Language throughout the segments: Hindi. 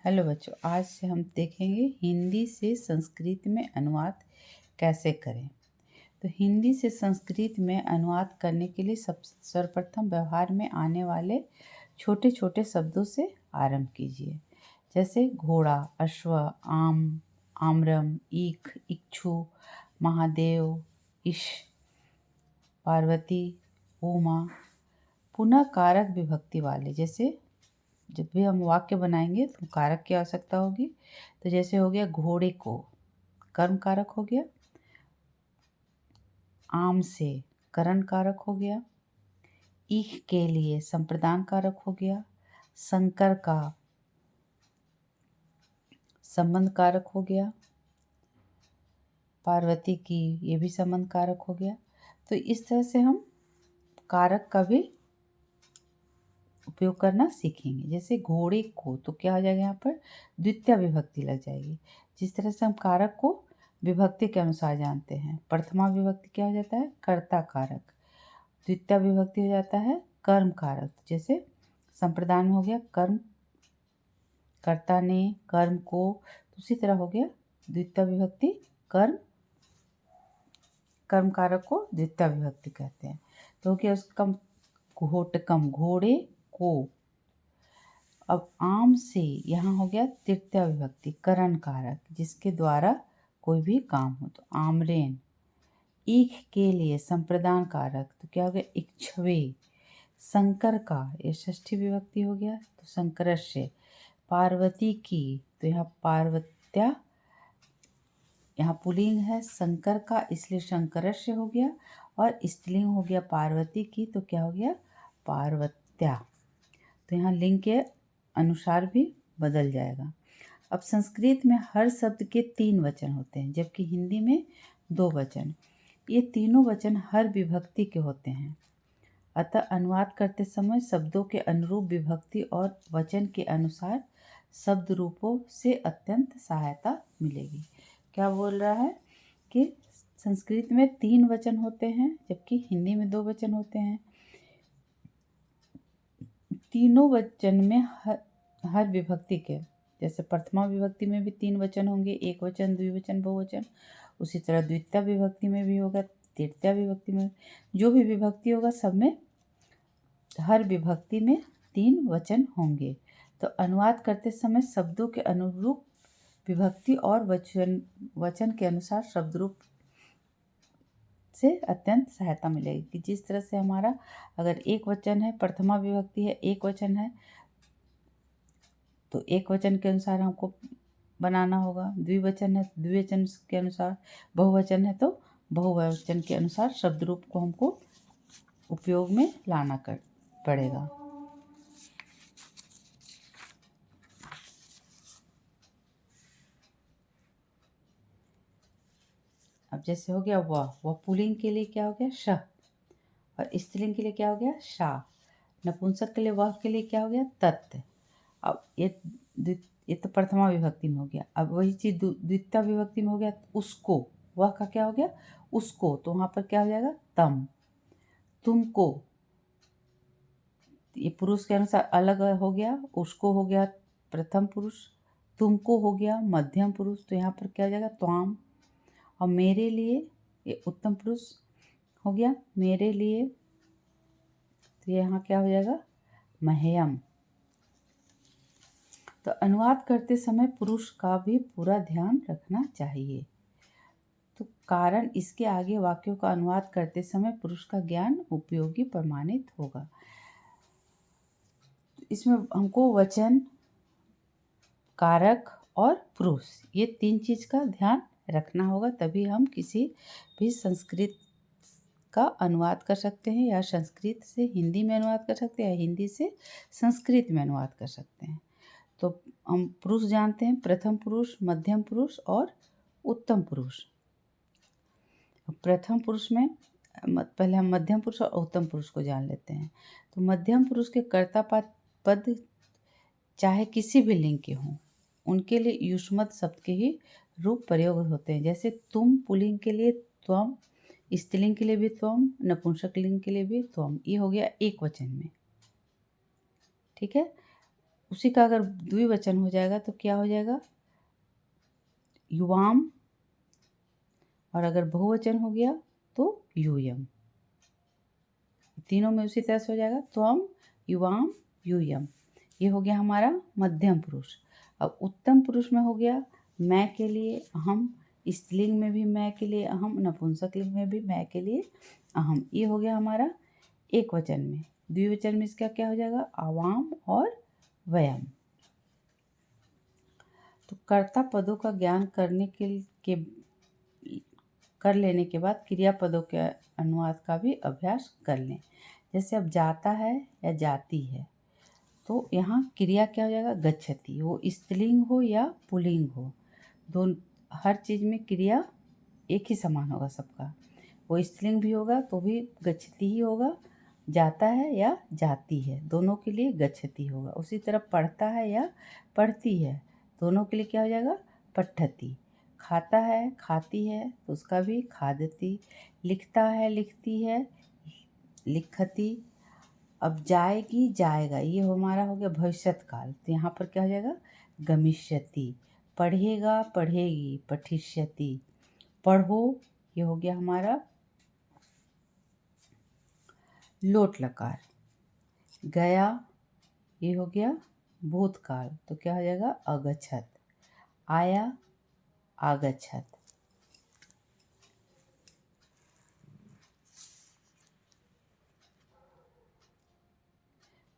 हेलो बच्चों, आज से हम देखेंगे हिंदी से संस्कृत में अनुवाद कैसे करें। तो हिंदी से संस्कृत में अनुवाद करने के लिए सर्वप्रथम व्यवहार में आने वाले छोटे छोटे शब्दों से आरंभ कीजिए। जैसे घोड़ा, अश्व, आम, आम्रम, ईख, इच्छु, महादेव, ईश, पार्वती, उमा। पुनः कारक विभक्ति वाले, जैसे जब भी हम वाक्य बनाएंगे तो कारक की आवश्यकता होगी। तो जैसे हो गया घोड़े को, कर्म कारक हो गया। आम से, करण कारक हो गया। ईख के लिए संप्रदान कारक हो गया। शंकर का संबंध कारक हो गया। पार्वती की, ये भी संबंध कारक हो गया। तो इस तरह से हम कारक का भी उपयोग करना सीखेंगे। जैसे घोड़े को, तो क्या हो जाएगा, यहाँ पर द्वितीय विभक्ति लग जाएगी। जिस तरह से हम कारक को विभक्ति के अनुसार जानते हैं। प्रथमा विभक्ति क्या हो जाता है, कर्ता कारक। द्वितीय विभक्ति हो जाता है कर्म कारक। जैसे संप्रदान में हो गया कर्म, कर्ता ने, कर्म को। उसी तरह हो गया द्वितीय विभक्ति कर्म, कर्म कारक को द्वितीय विभक्ति कहते हैं। तो क्या उसका घोटकम, घोड़े को। अब आम से यहाँ हो गया तृतीय विभक्ति करण कारक, जिसके द्वारा कोई भी काम हो। तो आमरेन। ईख के लिए संप्रदान कारक, तो क्या हो गया इक्षवे। शंकर का, ये षष्ठी विभक्ति हो गया, तो शंकरस्य। पार्वती की, तो यहाँ पार्वत्या, यहाँ पुल्लिंग है शंकर का, इसलिए शंकरस्य हो गया। और स्त्रीलिंग हो गया पार्वती की, तो क्या हो गया पार्वत्या। तो यहाँ लिंग के अनुसार भी बदल जाएगा। अब संस्कृत में हर शब्द के 3 वचन होते हैं, जबकि हिंदी में 2 वचन। ये तीनों वचन हर विभक्ति के होते हैं। अतः अनुवाद करते समय शब्दों के अनुरूप विभक्ति और वचन के अनुसार शब्द रूपों से अत्यंत सहायता मिलेगी। क्या बोल रहा है कि संस्कृत में 3 वचन होते हैं, जबकि हिंदी में 2 वचन होते हैं। तीनों वचन में हर विभक्ति के, जैसे प्रथमा विभक्ति में भी 3 वचन होंगे, एक वचन, द्विवचन, बहुवचन। उसी तरह द्वितीय विभक्ति में भी होगा, तृतीय विभक्ति में, जो भी विभक्ति होगा सब में, हर विभक्ति में 3 वचन होंगे। तो अनुवाद करते समय शब्दों के अनुरूप विभक्ति और वचन के अनुसार शब्द रूप से अत्यंत सहायता मिलेगी। कि जिस तरह से हमारा अगर एक वचन है, प्रथमा विभक्ति है, एक वचन है, तो एक वचन के अनुसार हमको बनाना होगा। द्विवचन है तो द्विवचन के अनुसार, बहुवचन है तो बहुवचन के अनुसार शब्द रूप को हमको उपयोग में लाना पड़ेगा। अब जैसे हो गया वह पुल्लिंग के लिए क्या हो गया श, और स्त्रीलिंग के लिए क्या हो गया शा। नपुंसक के लिए वह के लिए क्या हो गया तत्। अब ये तो प्रथमा विभक्ति में हो गया। अब वही चीज द्वितीय विभक्ति में हो गया उसको, वह का क्या हो गया उसको, तो वहाँ पर क्या हो जाएगा तम। तुमको, ये पुरुष के अनुसार अलग हो गया, उसको हो गया प्रथम पुरुष, तुमको हो गया मध्यम पुरुष, तो यहाँ पर क्या हो जाएगा त्वाम। और मेरे लिए, ये उत्तम पुरुष हो गया मेरे लिए, तो यहाँ क्या हो जाएगा मह्यम। तो अनुवाद करते समय पुरुष का भी पूरा ध्यान रखना चाहिए। तो कारण इसके आगे वाक्यों का अनुवाद करते समय पुरुष का ज्ञान उपयोगी प्रमाणित होगा। इसमें हमको वचन, कारक और पुरुष, ये 3 चीज का ध्यान रखना होगा, तभी हम किसी भी संस्कृत का अनुवाद कर सकते हैं, या संस्कृत से हिंदी में अनुवाद कर सकते हैं, या हिंदी से संस्कृत में अनुवाद कर सकते हैं। तो हम पुरुष जानते हैं, प्रथम पुरुष, मध्यम पुरुष और उत्तम पुरुष। प्रथम पुरुष में पहले हम मध्यम पुरुष और उत्तम पुरुष को जान लेते हैं। तो मध्यम पुरुष के कर्ता पद चाहे किसी भी लिंग के हों, उनके लिए युष्मत शब्द के ही रूप प्रयोग होते हैं। जैसे तुम पुल्लिंग के लिए त्वम, स्त्रीलिंग के लिए भी त्वम, नपुंसक लिंग के लिए भी त्वम। ये हो गया एक वचन में, ठीक है। उसी का अगर द्विवचन हो जाएगा तो क्या हो जाएगा, युवाम, और अगर बहुवचन हो गया तो यूयम। तीनों में उसी तरह से हो जाएगा, त्वम, युवाम, यूयम। ये हो गया हमारा मध्यम पुरुष। अब उत्तम पुरुष में हो गया मैं के लिए अहम, स्त्रीलिंग में भी मैं के लिए अहम, नपुंसक लिंग में भी मैं के लिए अहम। ये हो गया हमारा एक वचन में। द्विवचन में इसका क्या हो जाएगा, आवाम और वयम। तो कर्ता पदों का ज्ञान कर लेने के बाद क्रियापदों के अनुवाद का भी अभ्यास कर लें। जैसे अब जाता है या जाती है, तो यहाँ क्रिया क्या हो जाएगा, गच्छति। वो स्त्रीलिंग हो या पुल्लिंग हो, दोनों हर चीज़ में क्रिया एक ही समान होगा सबका। वो स्त्रीलिंग भी होगा तो भी गच्छति ही होगा, जाता है या जाती है दोनों के लिए गच्छति होगा। उसी तरह पढ़ता है या पढ़ती है दोनों के लिए क्या हो जाएगा, पठ्ठति। खाता है खाती है तो उसका भी खादति। लिखता है लिखती है, लिखति। अब जाएगी जाएगा, ये हमारा हो गया भविष्यत काल, तो यहाँ पर क्या हो जाएगा, गमिष्यति। पढ़ेगा पढ़ेगी, पठिष्यति। पढ़ो, ये हो गया हमारा लोट लकार। गया, ये हो गया भूतकाल, तो क्या हो जाएगा, अगच्छत। आया, आगच्छत।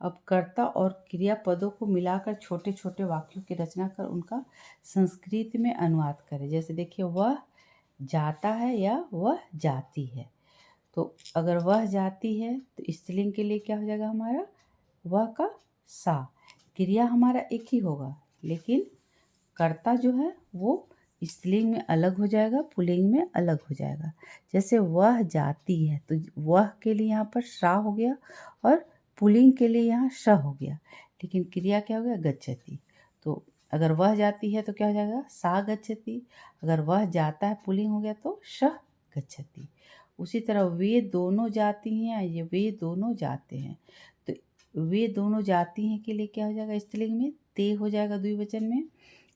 अब कर्ता और क्रियापदों को मिलाकर छोटे छोटे वाक्यों की रचना कर उनका संस्कृत में अनुवाद करें। जैसे देखिए, वह जाता है या वह जाती है, तो अगर वह जाती है तो स्त्रीलिंग के लिए क्या हो जाएगा हमारा, वह का सा। क्रिया हमारा एक ही होगा, लेकिन कर्ता जो है वो स्त्रीलिंग में अलग हो जाएगा, पुल्लिंग में अलग हो जाएगा। जैसे वह जाती है तो वह के लिए यहाँ पर सा हो गया और पुल्लिंग के लिए यहाँ श हो गया, लेकिन क्रिया क्या हो गया, गच्छति। तो अगर वह जाती है तो क्या हो जाएगा, सा गच्छति। अगर वह जाता है पुल्लिंग हो गया तो श गच्छति। उसी तरह वे दोनों जाती हैं, ये वे दोनों जाते हैं, तो वे दोनों जाती हैं के लिए क्या हो जाएगा, स्त्रीलिंग में ते हो जाएगा द्विवचन में,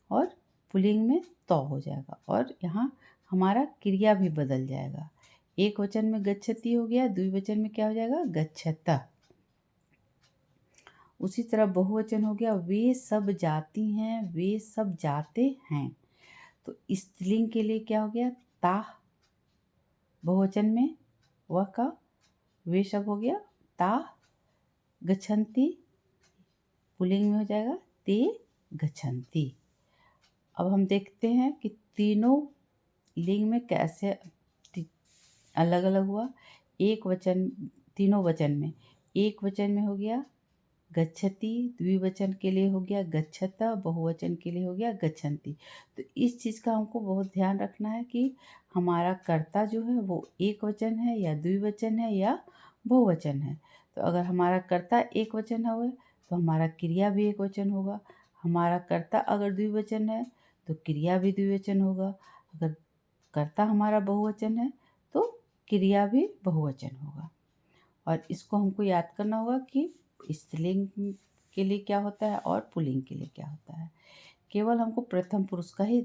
और पुल्लिंग में तो हो जाएगा। और यहाँ हमारा क्रिया भी बदल जाएगा, एक वचन में गच्छति हो गया, द्विवचन में क्या हो जाएगा, गच्छत। उसी तरह बहुवचन हो गया, वे सब जाती हैं, वे सब जाते हैं, तो स्त्रीलिंग के लिए क्या हो गया, ता। बहुवचन में वह का वे सब हो गया, ता गच्छन्ति। पुल्लिंग में हो जाएगा, ते गच्छन्ति। अब हम देखते हैं कि तीनों लिंग में कैसे अलग अलग हुआ। एक वचन, तीनों वचन में, एक वचन में हो गया गच्छति, द्विवचन के लिए हो गया गच्छत, बहुवचन के लिए हो गया गच्छन्ति। तो इस चीज़ का हमको बहुत ध्यान रखना है कि हमारा कर्ता जो है वो एक वचन है या द्विवचन है या बहुवचन है। तो अगर हमारा कर्ता एक वचन है तो हमारा क्रिया भी एक वचन होगा। हमारा कर्ता अगर द्विवचन है तो क्रिया भी द्विवचन होगा। अगर कर्ता हमारा बहुवचन है तो क्रिया भी बहुवचन होगा। और इसको हमको याद करना होगा कि स्त्रीलिंग के लिए क्या होता है और पुल्लिंग के लिए क्या होता है। केवल हमको प्रथम पुरुष का ही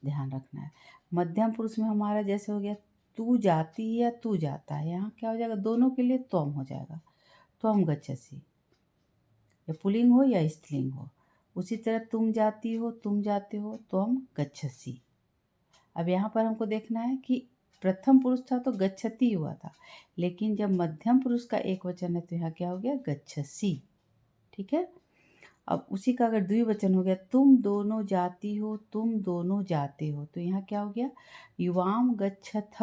ध्यान रखना है। मध्यम पुरुष में हमारा जैसे हो गया तू जाती है या तू जाता है, यहाँ क्या हो जाएगा, दोनों के लिए त्वम हो जाएगा, त्वम गच्छसि, या पुल्लिंग हो या स्त्रीलिंग हो। उसी तरह तुम जाती हो तुम जाते हो, त्वम गच्छसि। अब यहाँ पर हमको देखना है कि प्रथम पुरुष था तो गच्छति हुआ था, लेकिन जब मध्यम पुरुष का एक वचन है तो यहाँ क्या हो गया, गच्छसि। ठीक है। अब उसी का अगर द्विवचन हो गया, तुम दोनों जाती हो तुम दोनों जाते हो, तो यहाँ क्या हो गया, युवाम गच्छथ।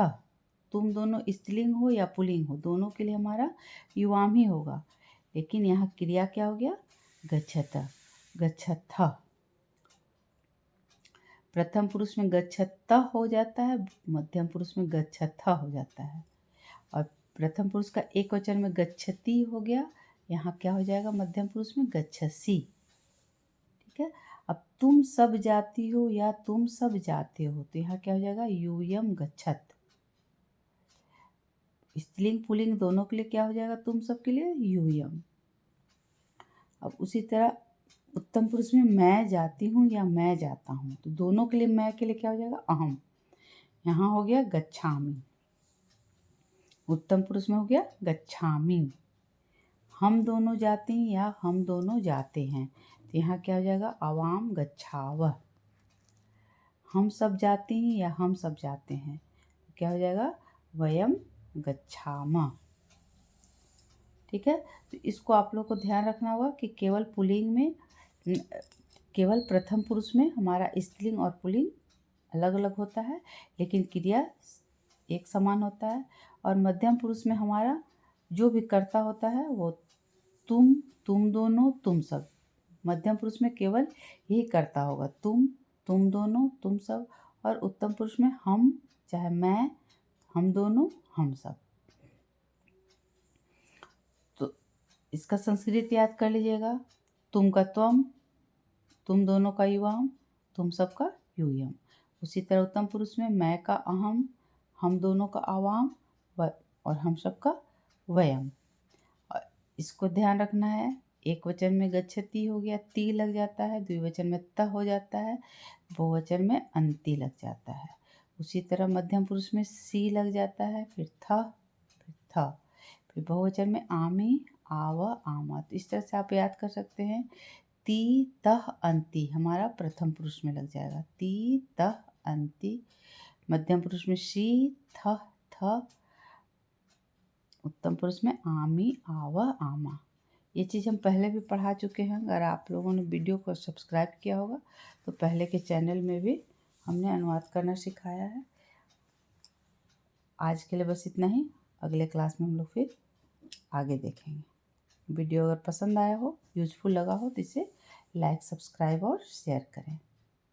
तुम दोनों स्त्रीलिंग हो या पुल्लिंग हो, दोनों के लिए हमारा युवाम ही होगा, लेकिन यहाँ क्रिया क्या हो गया, गच्छत, गच्छथ। प्रथम पुरुष में गच्छत हो जाता है, मध्यम पुरुष में गच्छथ हो जाता है। और प्रथम पुरुष का एक वचन में गच्छति हो गया, यहाँ क्या हो जाएगा, मध्यम पुरुष में गच्छसि। ठीक है। अब तुम सब जाती हो या तुम सब जाते हो, तो यहाँ क्या हो जाएगा, यूयम गच्छत। स्त्रीलिंग पुल्लिंग दोनों के लिए क्या हो जाएगा, तुम सब के लिए यूयम। अब उसी तरह उत्तम पुरुष में मैं जाती हूँ या मैं जाता हूँ, तो दोनों के लिए मैं के लिए क्या हो जाएगा, अहम। यहाँ हो गया गच्छामि, उत्तम पुरुष में हो गया गच्छामि। हम दोनों जाते हैं या हम दोनों जाते हैं, तो यहाँ क्या हो जाएगा, आवाम गच्छावः। हम सब जाते हैं या हम सब जाते हैं, तो क्या हो जाएगा, वयम गच्छामः। ठीक है, तो इसको आप लोग को ध्यान रखना होगा कि केवल पुल्लिंग में, केवल प्रथम पुरुष में हमारा स्त्रीलिंग और पुल्लिंग अलग अलग होता है, लेकिन क्रिया एक समान होता है। और मध्यम पुरुष में हमारा जो भी कर्ता होता है वो तुम दोनों, तुम सब। मध्यम पुरुष में केवल यही कर्ता होगा, तुम दोनों, तुम सब। और उत्तम पुरुष में हम, चाहे मैं, हम दोनों, हम सब। तो इसका संस्कृत याद कर लीजिएगा, तुम का त्वम, तुम दोनों का युवाम, तुम सब का यूयम। उसी तरह उत्तम पुरुष में मैं का अहम, हम दोनों का आवाम और हम सब का वयम। और इसको ध्यान रखना है, एक वचन में गच्छति हो गया, ती लग जाता है, द्विवचन में त हो जाता है, बहुवचन में अंति लग जाता है। उसी तरह मध्यम पुरुष में सी लग जाता है, फिर बहुवचन में आमी, आव, आमा। तो इस तरह से आप याद कर सकते हैं। ती तह अंति हमारा प्रथम पुरुष में लग जाएगा, ती तह अंति। मध्यम पुरुष में शी, थ, उत्तम पुरुष में आमी, आव, आमा। ये चीज़ हम पहले भी पढ़ा चुके हैं। अगर आप लोगों ने वीडियो को सब्सक्राइब किया होगा तो पहले के चैनल में भी हमने अनुवाद करना सिखाया है। आज के लिए बस इतना ही, अगले क्लास में हम लोग फिर आगे देखेंगे। वीडियो अगर पसंद आया हो, यूजफुल लगा हो, तो इसे लाइक, सब्सक्राइब और शेयर करें।